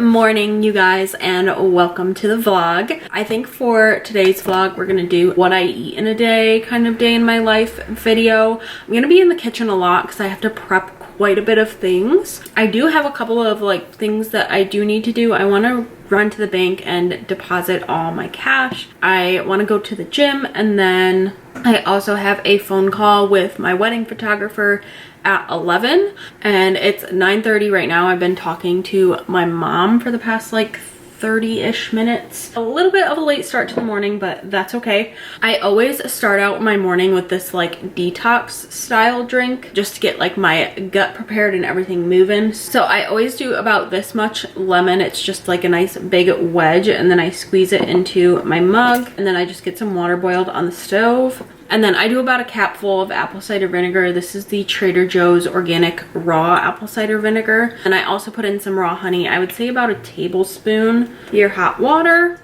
morning, you guys, and welcome to the vlog. I think for today's vlog we're gonna do what I eat in a day, kind of day in my life video. I'm gonna be in the kitchen a lot because I have to prep quite a bit of things. I do have a couple of things that I do need to do. I want to run to the bank and deposit all my cash. I want to go to the gym, and then I also have a phone call with my wedding photographer at 11, and it's 9:30 right now. I've been talking to my mom for the past 30-ish minutes. A little bit of a late start to the morning, but that's okay. I always start out my morning with this detox style drink just to get my gut prepared and everything moving. So I always do about this much lemon. It's just a nice big wedge, and then I squeeze it into my mug, and then I just get some water boiled on the stove. And then I do about a capful of apple cider vinegar. This is the Trader Joe's organic raw apple cider vinegar. And I also put in some raw honey. I would say about a tablespoon. Your hot water.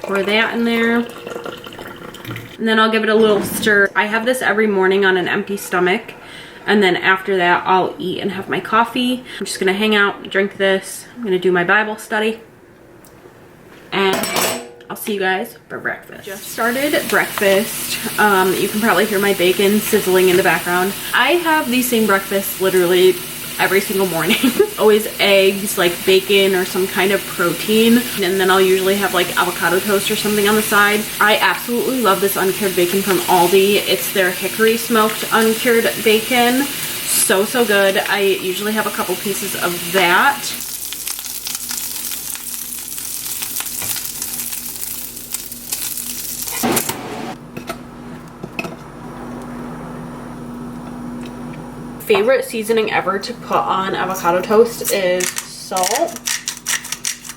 Pour that in there. And then I'll give it a little stir. I have this every morning on an empty stomach. And then after that, I'll eat and have my coffee. I'm just gonna hang out, drink this. I'm gonna do my Bible study. And I'll see you guys for breakfast. Just started breakfast. You can probably hear my bacon sizzling in the background. I have the same breakfast literally every single morning. Always eggs, bacon or some kind of protein. And then I'll usually have avocado toast or something on the side. I absolutely love this uncured bacon from Aldi. It's their hickory smoked uncured bacon. So good. I usually have a couple pieces of that. Favorite seasoning ever to put on avocado toast is salt,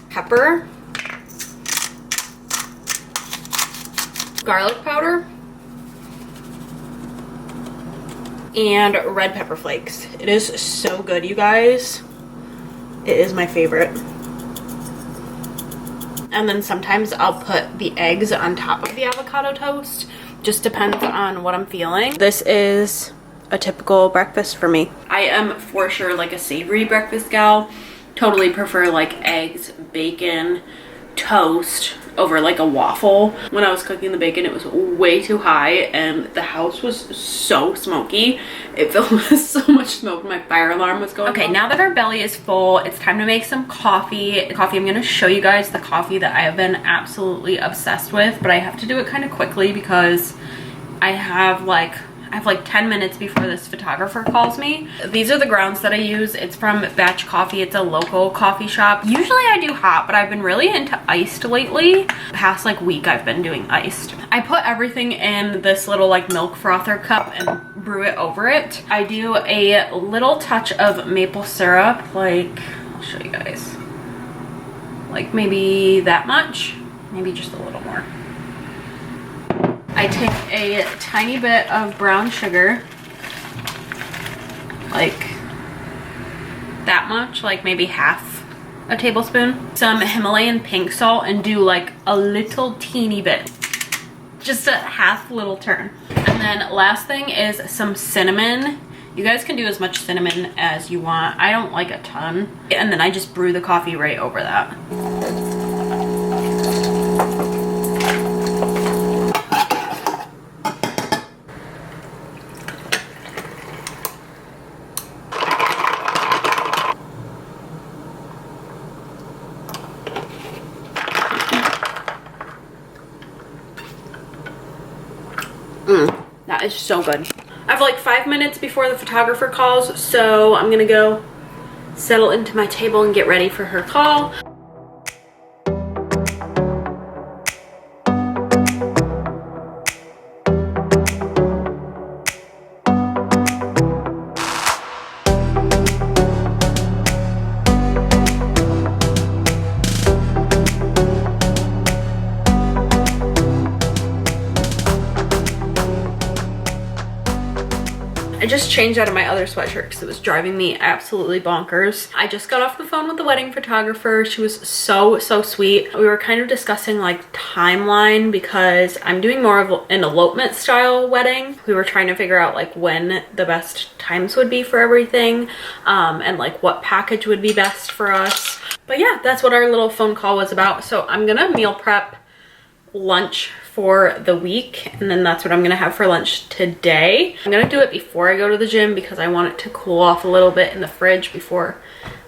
pepper, garlic powder, and red pepper flakes. It is so good, you guys. It is my favorite. And then sometimes I'll put the eggs on top of the avocado toast. Just depends on what I'm feeling. This is a typical breakfast for me. I am for sure a savory breakfast gal. Totally prefer eggs, bacon, toast over a waffle. When I was cooking the bacon, it was way too high and the house was so smoky. It filled with so much smoke. My fire alarm was going off. Okay, now that our belly is full, it's time to make some coffee. I'm gonna show you guys the coffee that I have been absolutely obsessed with, but I have to do it kind of quickly because I have 10 minutes before this photographer calls me. These are the grounds that I use. It's from Batch Coffee. It's a local coffee shop. Usually I do hot, but I've been really into iced lately. The past week I've been doing iced. I put everything in this little milk frother cup and brew it over it. I do a little touch of maple syrup, I'll show you guys. Maybe that much, maybe just a little more. I take a tiny bit of brown sugar, that much, maybe half a tablespoon, some Himalayan pink salt, and do a little teeny bit, just a half little turn. And then last thing is some cinnamon. You guys can do as much cinnamon as you want. I don't like a ton. And then I just brew the coffee right over that. That is so good. I have 5 minutes before the photographer calls, so I'm gonna go settle into my table and get ready for her call. I just changed out of my other sweatshirt because it was driving me absolutely bonkers. I just got off the phone with the wedding photographer. She was so sweet. We were kind of discussing like timeline because I'm doing more of an elopement style wedding. We were trying to figure out like when the best times would be for everything, and like what package would be best for us. But yeah, that's what our little phone call was about. So I'm gonna meal prep lunch for the week, and then that's what I'm gonna have for lunch today. I'm gonna do it before I go to the gym because I want it to cool off a little bit in the fridge before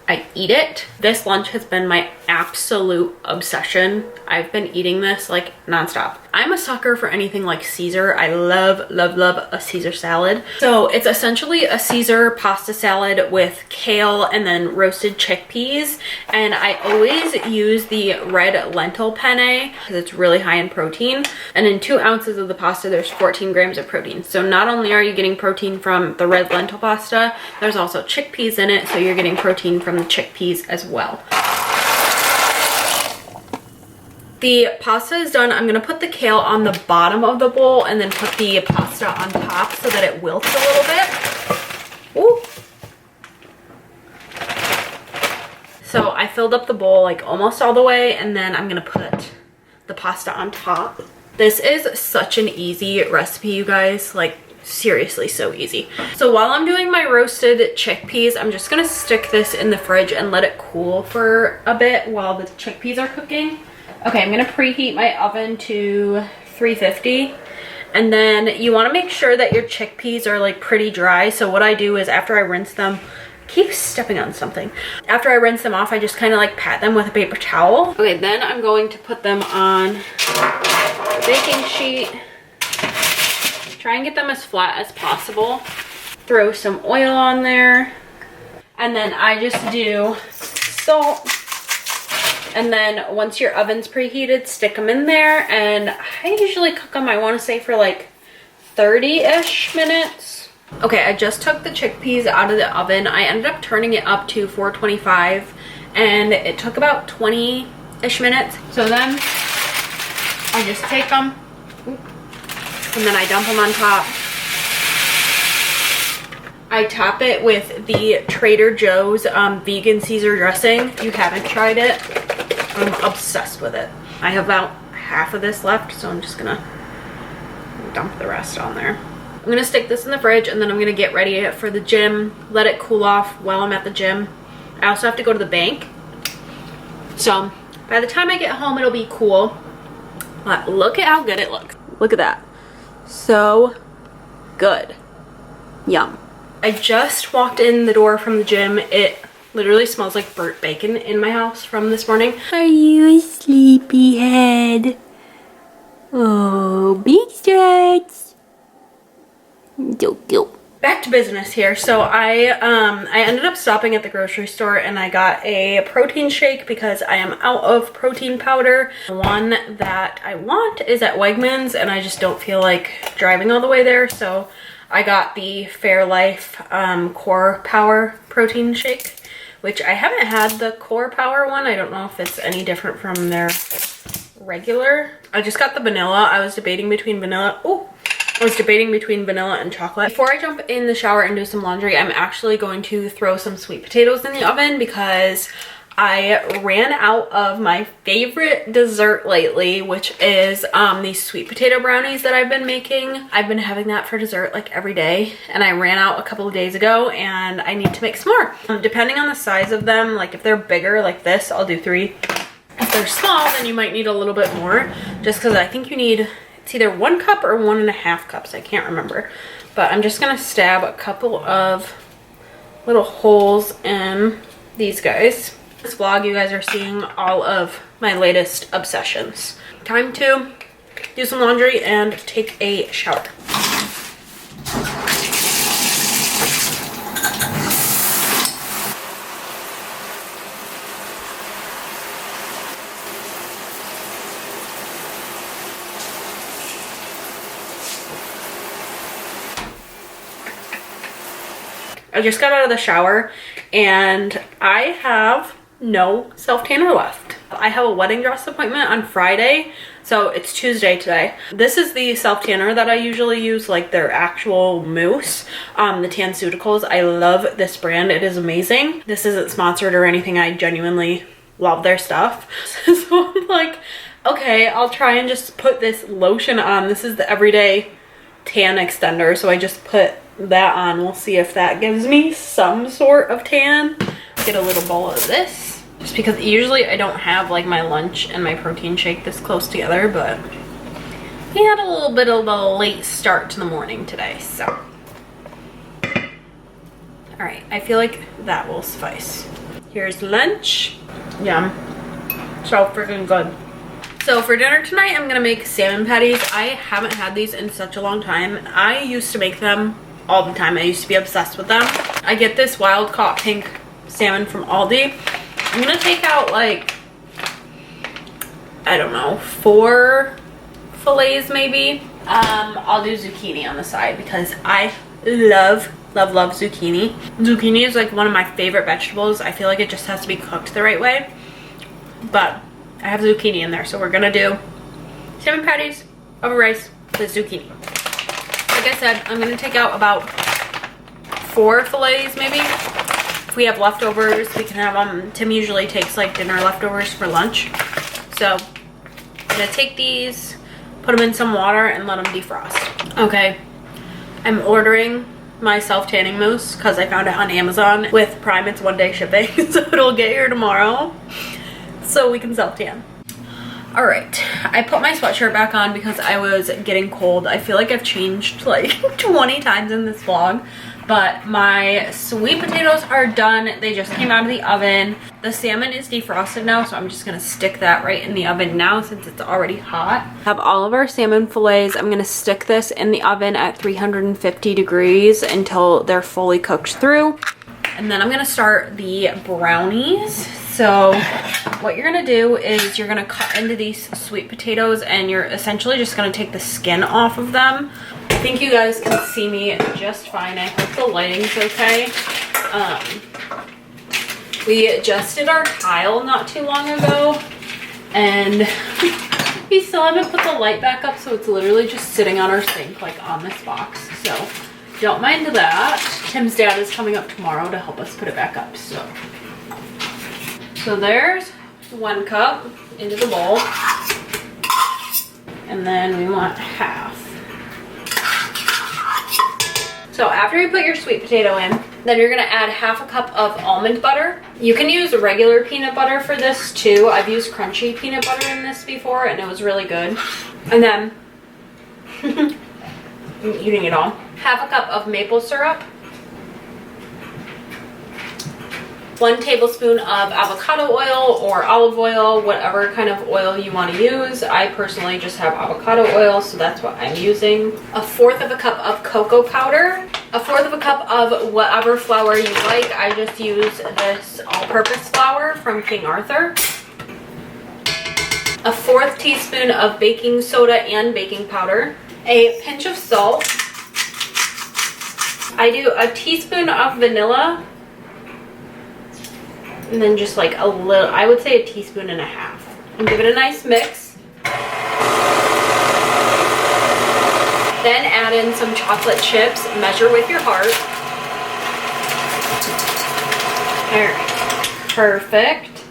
I eat it. This lunch has been my absolute obsession. I've been eating this like nonstop. I'm a sucker for anything like Caesar. I love a Caesar salad. So it's essentially a Caesar pasta salad with kale and then roasted chickpeas. And I always use the red lentil penne because it's really high in protein. And in 2 ounces of the pasta, there's 14 grams of protein. So not only are you getting protein from the red lentil pasta, there's also chickpeas in it. So you're getting protein from the chickpeas as well. The pasta is done. I'm gonna put the kale on the bottom of the bowl and then put the pasta on top so that it wilts a little bit. Ooh. So I filled up the bowl like almost all the way, and then I'm gonna put the pasta on top. This is such an easy recipe, you guys. Like, seriously, so easy. So while I'm doing my roasted chickpeas, I'm just gonna stick this in the fridge and let it cool for a bit while the chickpeas are cooking. Okay, I'm gonna preheat my oven to 350, and then you want to make sure that your chickpeas are like pretty dry. So what I do is after I rinse them, keep stepping on something. After I rinse them off, I just kind of like pat them with a paper towel. Okay, then I'm going to put them on a baking sheet. Try and get them as flat as possible. Throw some oil on there, and then I just do salt. And then once your oven's preheated, stick them in there, and I usually cook them, I want to say, for like 30-ish minutes. Okay, I just took the chickpeas out of the oven. I ended up turning it up to 425, and it took about 20-ish minutes. So then I just take them, and then I dump them on top. I top it with the Trader Joe's vegan Caesar dressing. If you haven't tried it, I'm obsessed with it. I have about half of this left, so I'm just gonna dump the rest on there. I'm gonna stick this in the fridge, and then I'm gonna get ready for the gym, let it cool off while I'm at the gym. I also have to go to the bank, so by the time I get home, it'll be cool. But look at how good it looks. Look at that. So good. Yum. I just walked in the door from the gym. It literally smells like burnt bacon in my house from this morning. Are you a sleepyhead? Oh, big stretch. So cute. Back to business here. So I ended up stopping at the grocery store, and I got a protein shake because I am out of protein powder. The one that I want is at Wegmans, and I just don't feel like driving all the way there. So I got the Fairlife Core Power protein shake, which I haven't had the Core Power one. I don't know if it's any different from their regular. I just got the vanilla. I was debating between vanilla. I was debating between vanilla and chocolate. Before I jump in the shower and do some laundry, I'm actually going to throw some sweet potatoes in the oven because I ran out of my favorite dessert lately, which is these sweet potato brownies that I've been making. I've been having that for dessert like every day, and I ran out a couple of days ago, and I need to make some more. Depending on the size of them, like if they're bigger like this, I'll do 3. If they're small, then you might need a little bit more, just because I think you need, it's either 1 cup or 1.5 cups. I can't remember. But I'm just gonna stab a couple of little holes in these guys. This vlog, you guys are seeing all of my latest obsessions. Time to do some laundry and take a shower. I just got out of the shower, and I have no self-tanner left. I have a wedding dress appointment on Friday, so it's Tuesday today. This is the self tanner that I usually use, like their actual mousse, the Tanceuticals. I love this brand. It is amazing. This isn't sponsored or anything. I genuinely love their stuff. So I'm like, okay, I'll try and just put this lotion on. This is the Everyday Tan Extender, so I just put that on. We'll see if that gives me some sort of tan. Get a little bowl of this, just because usually I don't have like my lunch and my protein shake this close together, but we had a little bit of a late start to the morning today, so. All right, I feel like that will suffice. Here's lunch. Yum. So freaking good. So for dinner tonight, I'm gonna make salmon patties. I haven't had these in such a long time. I used to make them all the time. I used to be obsessed with them. I get this wild caught pink salmon from Aldi. I'm gonna take out like, I don't know, 4 fillets maybe. I'll do zucchini on the side because I love zucchini. Zucchini is like one of my favorite vegetables. I feel like it just has to be cooked the right way. But I have zucchini in there, so we're gonna do salmon patties over rice with zucchini. Like I said, I'm gonna take out about 4 fillets maybe. If we have leftovers, we can have them. Tim usually takes like dinner leftovers for lunch. So I'm gonna take these, put them in some water and let them defrost. Okay, I'm ordering my self-tanning mousse because I found it on Amazon. With Prime, it's 1-day shipping, so it'll get here tomorrow so we can self-tan. All right, I put my sweatshirt back on because I was getting cold. I feel like I've changed like 20 times in this vlog, but my sweet potatoes are done. They just came out of the oven. The salmon is defrosted now, so I'm just gonna stick that right in the oven now since it's already hot. Have all of our salmon fillets. I'm gonna stick this in the oven at 350 degrees until they're fully cooked through. And then I'm gonna start the brownies. So what you're gonna do is you're gonna cut into these sweet potatoes and you're essentially just gonna take the skin off of them. I think you guys can see me just fine. I hope the lighting's okay. We just did our tile not too long ago and we still haven't put the light back up, so it's literally just sitting on our sink, like on this box. So don't mind that. Tim's dad is coming up tomorrow to help us put it back up, so. So there's 1 cup into the bowl. And then we want half. So after you put your sweet potato in, then you're gonna add half a cup of almond butter. You can use regular peanut butter for this too. I've used crunchy peanut butter in this before and it was really good. And then, I'm eating it all. Half a cup of maple syrup. 1 tablespoon of avocado oil or olive oil, whatever kind of oil you want to use. I personally just have avocado oil, so that's what I'm using. 1/4 of a cup of cocoa powder. 1/4 of a cup of whatever flour you like. I just use this all-purpose flour from King Arthur. 1/4 teaspoon of baking soda and baking powder. A pinch of salt. I do a teaspoon of vanilla. And then just like a little, I would say 1.5 teaspoons. And give it a nice mix. Then add in some chocolate chips. Measure with your heart. Alright. Perfect.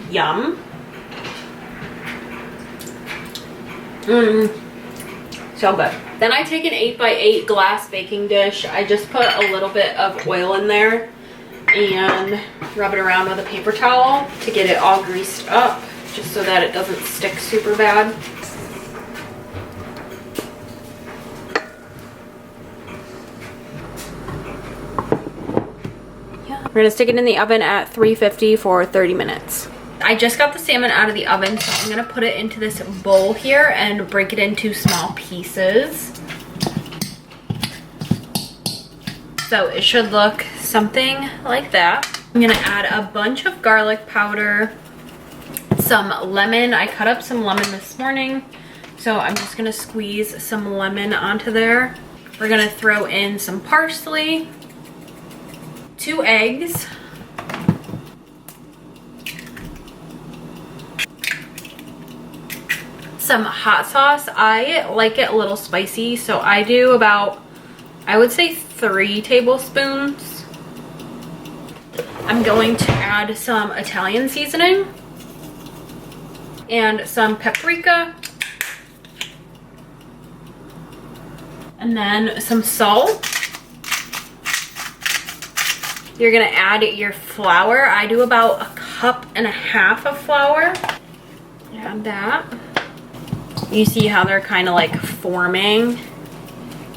Yum. So good. Then I take an 8x8 glass baking dish. I just put a little bit of oil in there and rub it around with a paper towel to get it all greased up, just so that it doesn't stick super bad. Yeah. We're gonna stick it in the oven at 350 for 30 minutes. I just got the salmon out of the oven, so I'm gonna put it into this bowl here and break it into small pieces. So it should look something like that. I'm gonna add a bunch of garlic powder, some lemon. I cut up some lemon this morning, so I'm just gonna squeeze some lemon onto there. We're gonna throw in some parsley, 2 eggs, some hot sauce. I like it a little spicy, so I do about, I would say 3 tablespoons. I'm going to add some Italian seasoning and some paprika, and then some salt. You're gonna add your flour. I do about 1.5 cups of flour. Add that. You see how they're kind of like forming?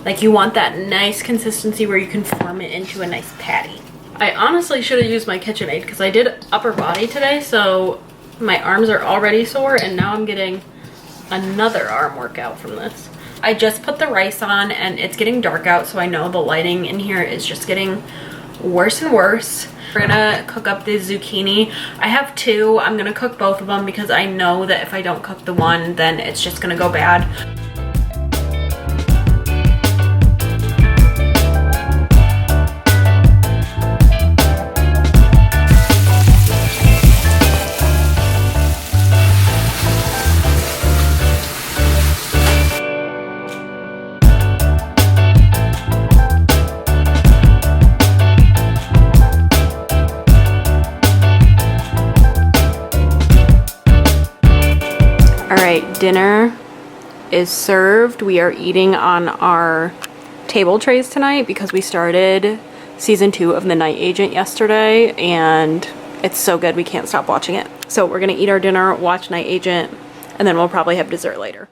Like you want that nice consistency where you can form it into a nice patty. I honestly should have used my KitchenAid because I did upper body today, so my arms are already sore and now I'm getting another arm workout from this. I just put the rice on and it's getting dark out, so I know the lighting in here is just getting worse and worse. We're gonna cook up the zucchini. I have 2. I'm gonna cook both of them because I know that if I don't cook the one, then it's just gonna go bad. Dinner is served. We are eating on our table trays tonight because we started season 2 of The Night Agent yesterday and it's so good we can't stop watching it. So we're gonna eat our dinner, watch Night Agent, and then we'll probably have dessert later.